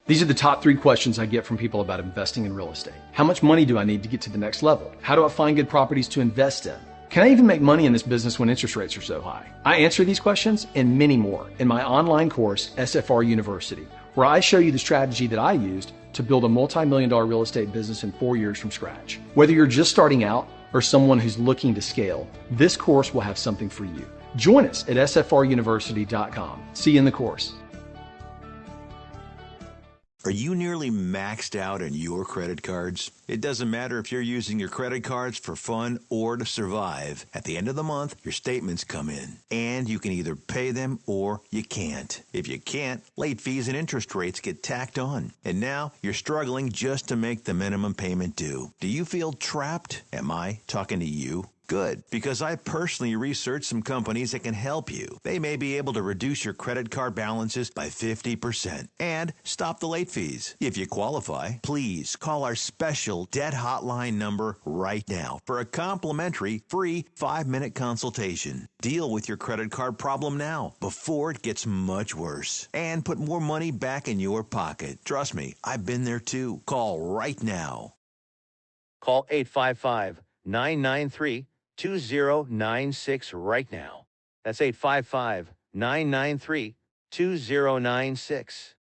These are the top 3 questions I get from people about investing in real estate. How much money do I need to get to the next level? How do I find good properties to invest in? Can I even make money in this business when interest rates are so high? I answer these questions and many more in my online course, SFR University, where I show you the strategy that I used to build a multi-million-dollar real estate business in 4 years from scratch. Whether you're just starting out or someone who's looking to scale, this course will have something for you. Join us at sfruniversity.com. See you in the course. Are you nearly maxed out on your credit cards? It doesn't matter if you're using your credit cards for fun or to survive. At the end of the month, your statements come in, and you can either pay them or you can't. If you can't, late fees and interest rates get tacked on. And now you're struggling just to make the minimum payment due. Do you feel trapped? Am I talking to you? Good, because I personally researched some companies that can help you. They may be able to reduce your credit card balances by 50% and stop the late fees. If you qualify, please call our special debt hotline number right now for a complimentary free 5-minute consultation. Deal with your credit card problem now before it gets much worse and put more money back in your pocket. Trust me, I've been there too. Call right now. Call 855-993-2096 right now. That's 855-993-2096.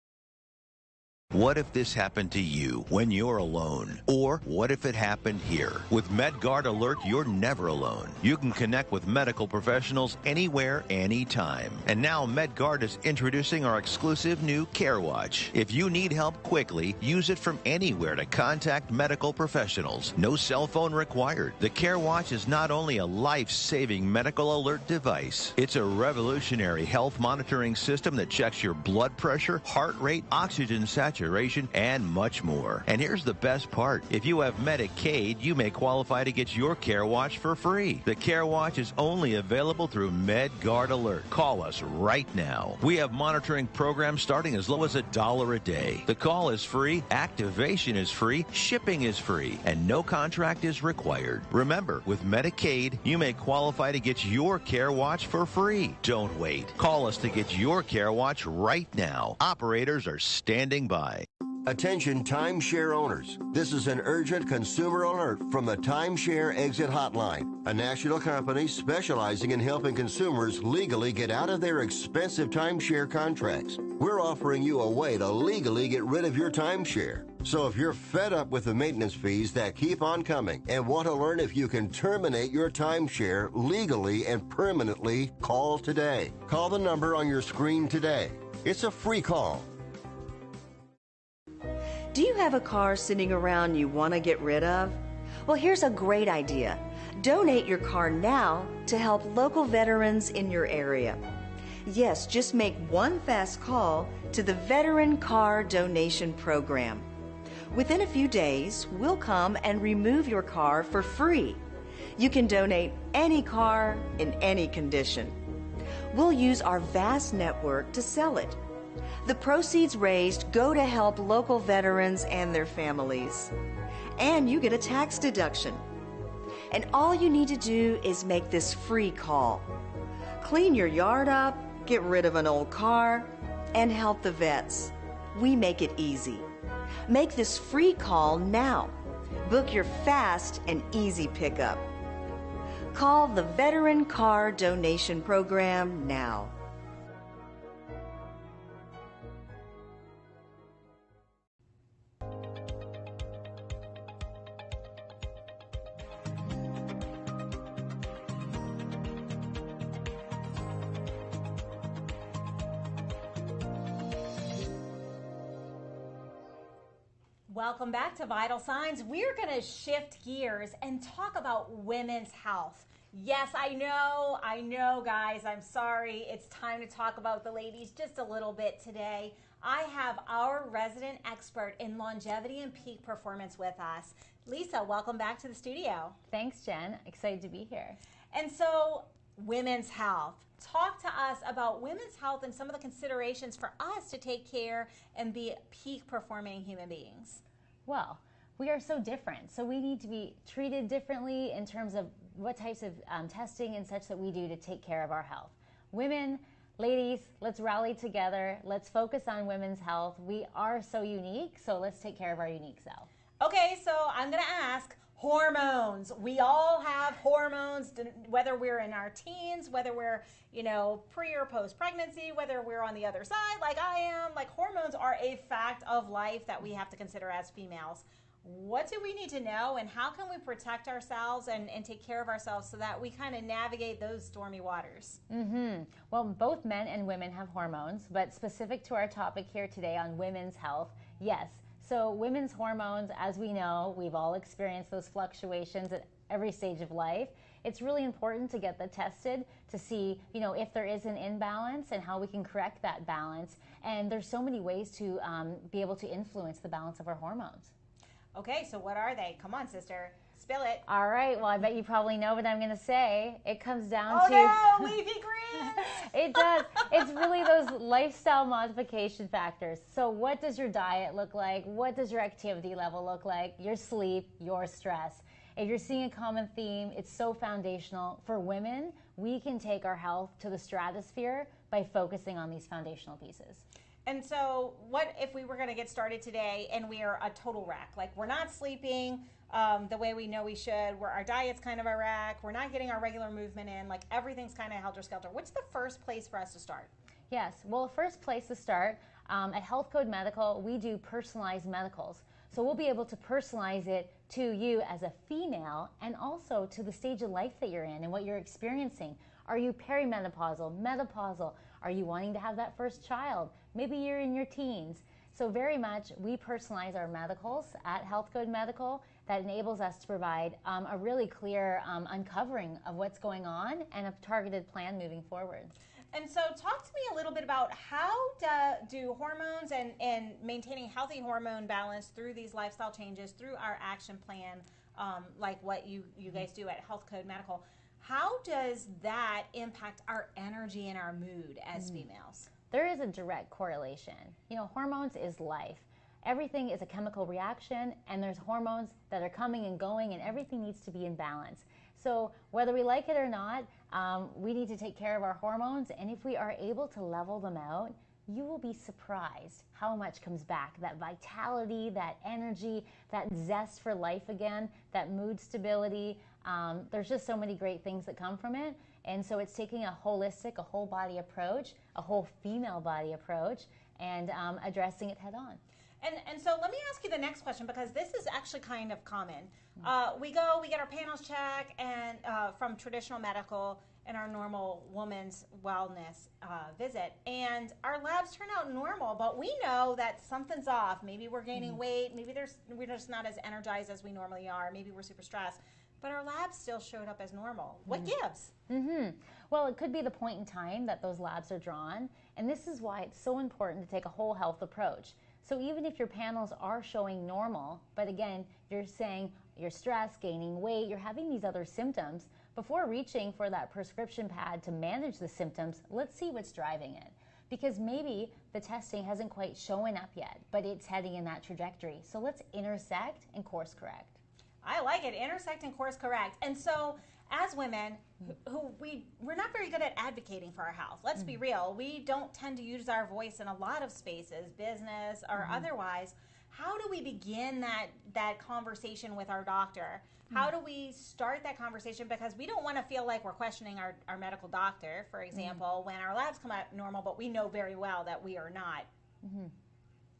What if this happened to you when you're alone? Or what if it happened here? With MedGuard Alert, you're never alone. You can connect with medical professionals anywhere, anytime. And now MedGuard is introducing our exclusive new CareWatch. If you need help quickly, use it from anywhere to contact medical professionals. No cell phone required. The CareWatch is not only a life-saving medical alert device, it's a revolutionary health monitoring system that checks your blood pressure, heart rate, oxygen saturation, and much more. And here's the best part. If you have Medicaid, you may qualify to get your CareWatch for free. The CareWatch is only available through MedGuard Alert. Call us right now. We have monitoring programs starting as low as $1 a day. The call is free, activation is free, shipping is free, and no contract is required. Remember, with Medicaid, you may qualify to get your CareWatch for free. Don't wait. Call us to get your CareWatch right now. Operators are standing by. Attention timeshare owners. This is an urgent consumer alert from the Timeshare Exit Hotline, a national company specializing in helping consumers legally get out of their expensive timeshare contracts. We're offering you a way to legally get rid of your timeshare. So if you're fed up with the maintenance fees that keep on coming and want to learn if you can terminate your timeshare legally and permanently, call today. Call the number on your screen today. It's a free call. Do you have a car sitting around you want to get rid of? Well, here's a great idea. Donate your car now to help local veterans in your area. Yes, just make one fast call to the Veteran Car Donation Program. Within a few days, we'll come and remove your car for free. You can donate any car in any condition. We'll use our vast network to sell it. The proceeds raised go to help local veterans and their families. And you get a tax deduction. And all you need to do is make this free call. Clean your yard up, get rid of an old car, and help the vets. We make it easy. Make this free call now. Book your fast and easy pickup. Call the Veteran Car Donation Program now. Welcome back to Vital Signs. We're going to shift gears and talk about women's health. Yes, I know, guys. I'm sorry. It's time to talk about the ladies just a little bit today. I have our resident expert in longevity and peak performance with us. Lisa, welcome back to the studio. Thanks, Jen. Excited to be here. And so, women's health. Talk to us about women's health and some of the considerations for us to take care and be peak performing human beings. Well, we are so different, so we need to be treated differently in terms of what types of testing and such that we do to take care of our health. Women, ladies, let's rally together. Let's focus on women's health. We are so unique, so let's take care of our unique self. Okay, so I'm going to ask, hormones. We all have hormones, whether we're in our teens, whether we're, pre or post pregnancy, whether we're on the other side like I am. Like, hormones are a fact of life that we have to consider as females. What do we need to know, and how can we protect ourselves and take care of ourselves so that we kind of navigate those stormy waters? Well, both men and women have hormones, but specific to our topic here today on women's health, yes. So women's hormones, as we know, we've all experienced those fluctuations at every stage of life. It's really important to get that tested to see, if there is an imbalance and how we can correct that balance. And there's so many ways to be able to influence the balance of our hormones. Okay, so what are they? Come on, sister. Spill it. All right. Well, I bet you probably know what I'm going to say. It comes down to... Oh, no, leafy greens. It does. It's really those lifestyle modification factors. So what does your diet look like? What does your activity level look like? Your sleep, your stress. If you're seeing a common theme, it's so foundational. For women, we can take our health to the stratosphere by focusing on these foundational pieces. And so what if we were going to get started today and we are a total wreck? Like, we're not sleeping the way we know we should, where our diet's kind of a wreck, we're not getting our regular movement in, like everything's kind of helter-skelter. What's the first place for us to start? Yes, well, first place to start, at Health Code Medical, we do personalized medicals. So we'll be able to personalize it to you as a female and also to the stage of life that you're in and what you're experiencing. Are you perimenopausal, menopausal? Are you wanting to have that first child? Maybe you're in your teens. So very much, we personalize our medicals at Health Code Medical. That enables us to provide a really clear uncovering of what's going on and a targeted plan moving forward. And so talk to me a little bit about how do hormones and maintaining healthy hormone balance through these lifestyle changes, through our action plan, like what you guys do at Health Code Medical, how does that impact our energy and our mood as females? There is a direct correlation. You know, hormones is life. Everything is a chemical reaction, and there's hormones that are coming and going, and everything needs to be in balance. So whether we like it or not, we need to take care of our hormones, and if we are able to level them out, you will be surprised how much comes back. That vitality, that energy, that zest for life again, that mood stability. There's just so many great things that come from it. And so it's taking a holistic, a whole body approach, a whole female body approach, and addressing it head on. And so let me ask you the next question, because this is actually kind of common. We get our panels checked and from traditional medical and our normal woman's wellness visit, and our labs turn out normal, but we know that something's off. Maybe we're gaining weight, maybe we're just not as energized as we normally are, maybe we're super stressed, but our labs still showed up as normal. What gives? Well, it could be the point in time that those labs are drawn, and this is why it's so important to take a whole health approach. So even if your panels are showing normal, but again, you're saying you're stressed, gaining weight, you're having these other symptoms, before reaching for that prescription pad to manage the symptoms, let's see what's driving it. Because maybe the testing hasn't quite shown up yet, but it's heading in that trajectory. So let's intersect and course correct. I like it, intersect and course correct. And so as women, we're not very good at advocating for our health. Let's be real. We don't tend to use our voice in a lot of spaces, business or otherwise. How do we begin that conversation with our doctor? How do we start that conversation? Because we don't want to feel like we're questioning our medical doctor, for example, when our labs come out normal, but we know very well that we are not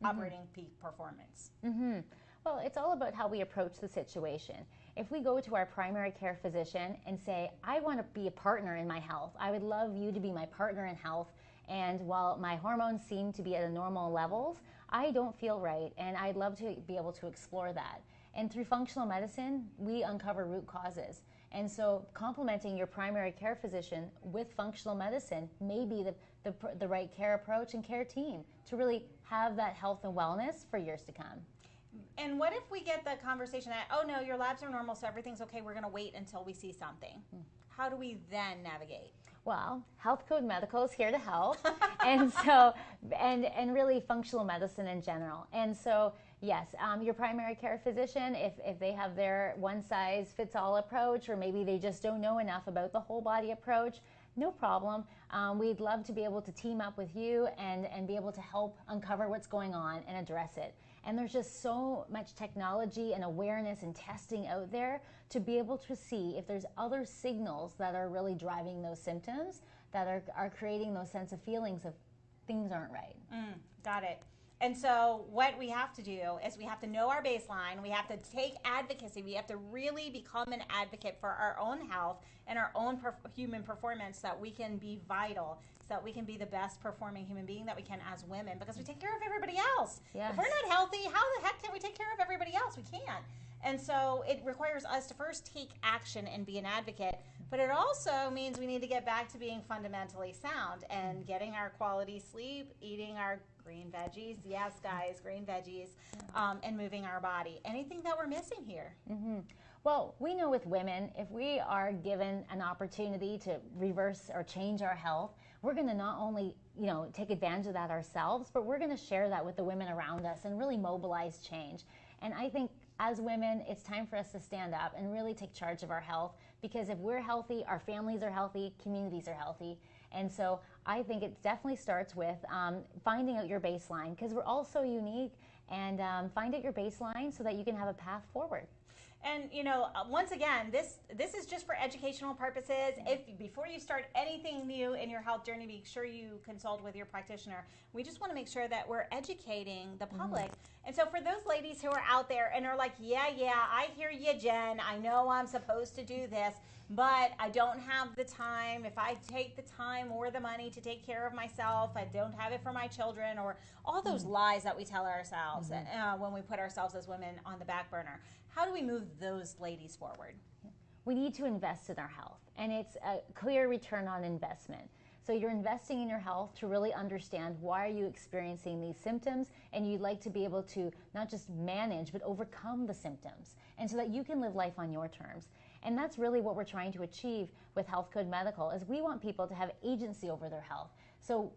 operating peak performance. Well, it's all about how we approach the situation. If we go to our primary care physician and say, I want to be a partner in my health, I would love you to be my partner in health, and while my hormones seem to be at normal levels, I don't feel right, and I'd love to be able to explore that. And through functional medicine, we uncover root causes. And so complementing your primary care physician with functional medicine may be the right care approach and care team to really have that health and wellness for years to come. And what if we get the conversation that, oh no, your labs are normal, so everything's okay, we're going to wait until we see something? How do we then navigate? Well, Health Code Medical is here to help, and so, and really functional medicine in general. And so, yes, your primary care physician, if they have their one-size-fits-all approach, or maybe they just don't know enough about the whole body approach, no problem. We'd love to be able to team up with you and be able to help uncover what's going on and address it. And there's just so much technology and awareness and testing out there to be able to see if there's other signals that are really driving those symptoms that are creating those sense of feelings of things aren't right. Got it. And so what we have to do is we have to know our baseline. We have to take advocacy. We have to really become an advocate for our own health and our own human performance, so that we can be vital, so that we can be the best performing human being that we can as women, because we take care of everybody else. Yes. If we're not healthy, how the heck can we take care of everybody else? We can't. And so it requires us to first take action and be an advocate, but it also means we need to get back to being fundamentally sound and getting our quality sleep, eating our green veggies, yes guys, green veggies, and moving our body. Anything that we're missing here? Well, we know with women, if we are given an opportunity to reverse or change our health, we're going to not only, take advantage of that ourselves, but we're going to share that with the women around us and really mobilize change. And I think as women, it's time for us to stand up and really take charge of our health, because if we're healthy, our families are healthy, communities are healthy. And so I think it definitely starts with finding out your baseline, because we're all so unique, and find out your baseline so that you can have a path forward. And once again, this is just for educational purposes. Before you start anything new in your health journey, make sure you consult with your practitioner. We just want to make sure that we're educating the public. And so for those ladies who are out there and are like, yeah, I hear you, Jen. I know I'm supposed to do this, but I don't have the time. If I take the time or the money to take care of myself, I don't have it for my children, or all those lies that we tell ourselves when we put ourselves as women on the back burner. How do we move those ladies forward? We need to invest in our health, and it's a clear return on investment. So you're investing in your health to really understand why are you experiencing these symptoms, and you'd like to be able to not just manage but overcome the symptoms, and so that you can live life on your terms. And that's really what we're trying to achieve with Health Code Medical, is we want people to have agency over their health. So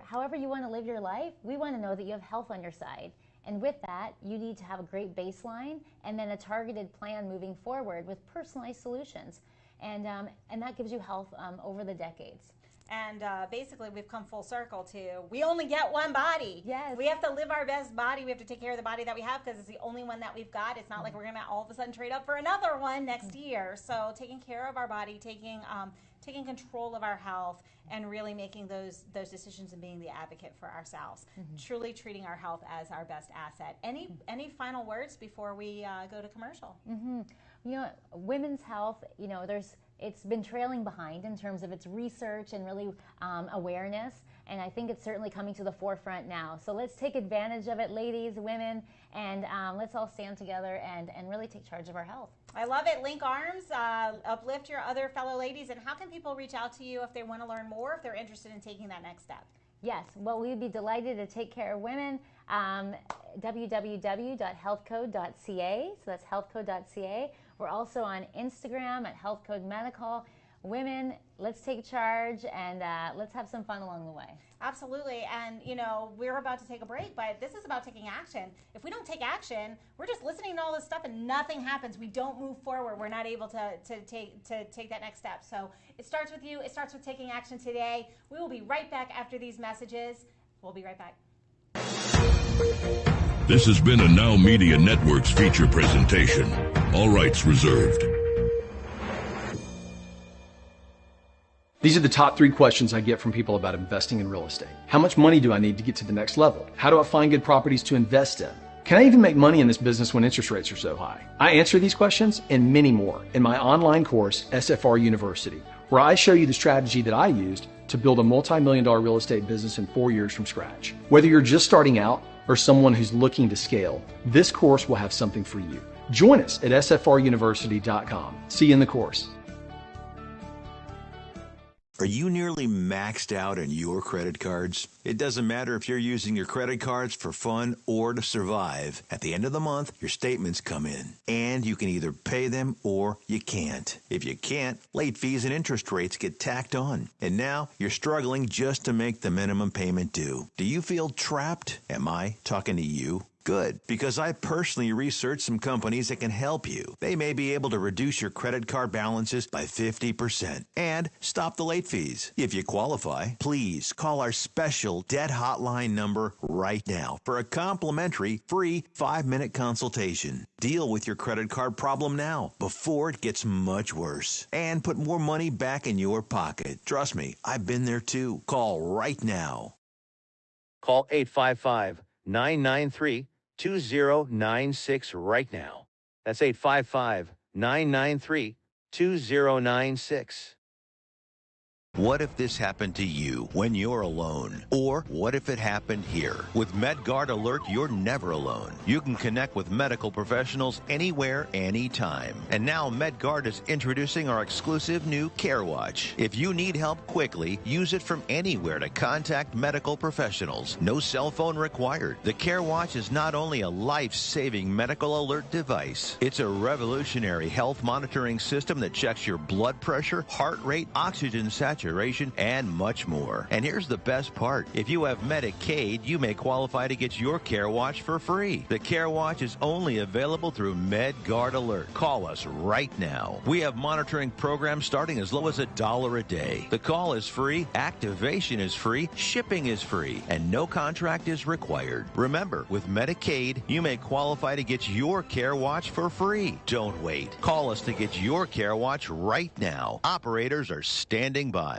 however you want to live your life, we want to know that you have health on your side. And with that, you need to have a great baseline and then a targeted plan moving forward with personalized solutions. And that gives you health over the decades. And basically, we've come full circle to, we only get one body. Yes. We have to live our best body. We have to take care of the body that we have, because it's the only one that we've got. It's not like we're going to all of a sudden trade up for another one next year. So taking care of our body, taking control of our health, and really making those decisions and being the advocate for ourselves. Truly treating our health as our best asset. Any final words before we go to commercial? Women's health, it's been trailing behind in terms of its research and really awareness, and I think it's certainly coming to the forefront now. So let's take advantage of it, ladies, women, and let's all stand together and really take charge of our health. I love it. Link arms, uplift your other fellow ladies. And how can people reach out to you if they want to learn more, if they're interested in taking that next step? Yes, well, we'd be delighted to take care of women. www.healthcode.ca, so that's healthcode.ca. We're also on Instagram at Health Code Medical. Women, let's take charge, and let's have some fun along the way. Absolutely. And, we're about to take a break, but this is about taking action. If we don't take action, we're just listening to all this stuff and nothing happens. We don't move forward. We're not able to take that next step. So it starts with you. It starts with taking action today. We will be right back after these messages. We'll be right back. This has been a Now Media Networks feature presentation. All rights reserved. These are the top 3 questions I get from people about investing in real estate. How much money do I need to get to the next level? How do I find good properties to invest in? Can I even make money in this business when interest rates are so high? I answer these questions and many more in my online course, SFR University, where I show you the strategy that I used to build a multi-million-dollar real estate business in 4 years from scratch. Whether you're just starting out or someone who's looking to scale, this course will have something for you. Join us at sfruniversity.com. See you in the course. Are you nearly maxed out on your credit cards? It doesn't matter if you're using your credit cards for fun or to survive. At the end of the month, your statements come in, and you can either pay them or you can't. If you can't, late fees and interest rates get tacked on. And now you're struggling just to make the minimum payment due. Do you feel trapped? Am I talking to you? Good, because I personally researched some companies that can help you. They may be able to reduce your credit card balances by 50% and stop the late fees. If you qualify, please call our special debt hotline number right now for a complimentary free 5-minute consultation. Deal with your credit card problem now before it gets much worse and put more money back in your pocket. Trust me, I've been there too. Call right now. Call 855-993-2096 right now. That's 855-993-2096. What if this happened to you when you're alone? Or what if it happened here? With MedGuard Alert, you're never alone. You can connect with medical professionals anywhere, anytime. And now MedGuard is introducing our exclusive new CareWatch. If you need help quickly, use it from anywhere to contact medical professionals. No cell phone required. The CareWatch is not only a life-saving medical alert device, it's a revolutionary health monitoring system that checks your blood pressure, heart rate, oxygen saturation, and much more. And here's the best part. If you have Medicaid, you may qualify to get your CareWatch for free. The CareWatch is only available through MedGuard Alert. Call us right now. We have monitoring programs starting as low as $1 a day. The call is free, activation is free, shipping is free, and no contract is required. Remember, with Medicaid, you may qualify to get your CareWatch for free. Don't wait. Call us to get your CareWatch right now. Operators are standing by.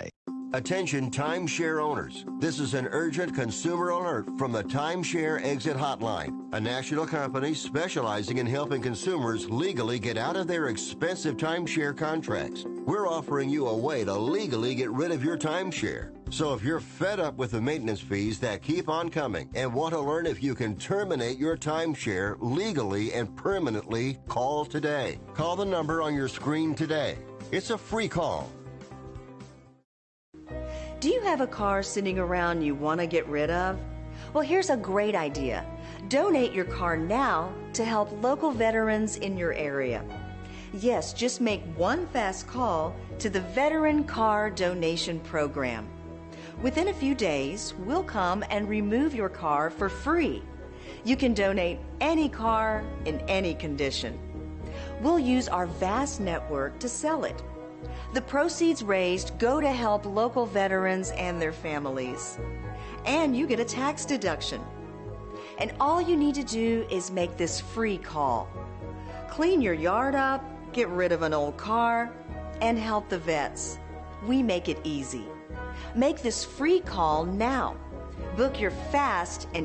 Attention timeshare owners. This is an urgent consumer alert from the Timeshare Exit Hotline, a national company specializing in helping consumers legally get out of their expensive timeshare contracts. We're offering you a way to legally get rid of your timeshare. So if you're fed up with the maintenance fees that keep on coming and want to learn if you can terminate your timeshare legally and permanently, call today. Call the number on your screen today. It's a free call. Do you have a car sitting around you want to get rid of? Well, here's a great idea. Donate your car now to help local veterans in your area. Yes, just make one fast call to the Veteran Car Donation Program. Within a few days, we'll come and remove your car for free. You can donate any car in any condition. We'll use our vast network to sell it. The proceeds raised go to help local veterans and their families. And you get a tax deduction. And all you need to do is make this free call. Clean your yard up, get rid of an old car, and help the vets. We make it easy. Make this free call now. Book your fast and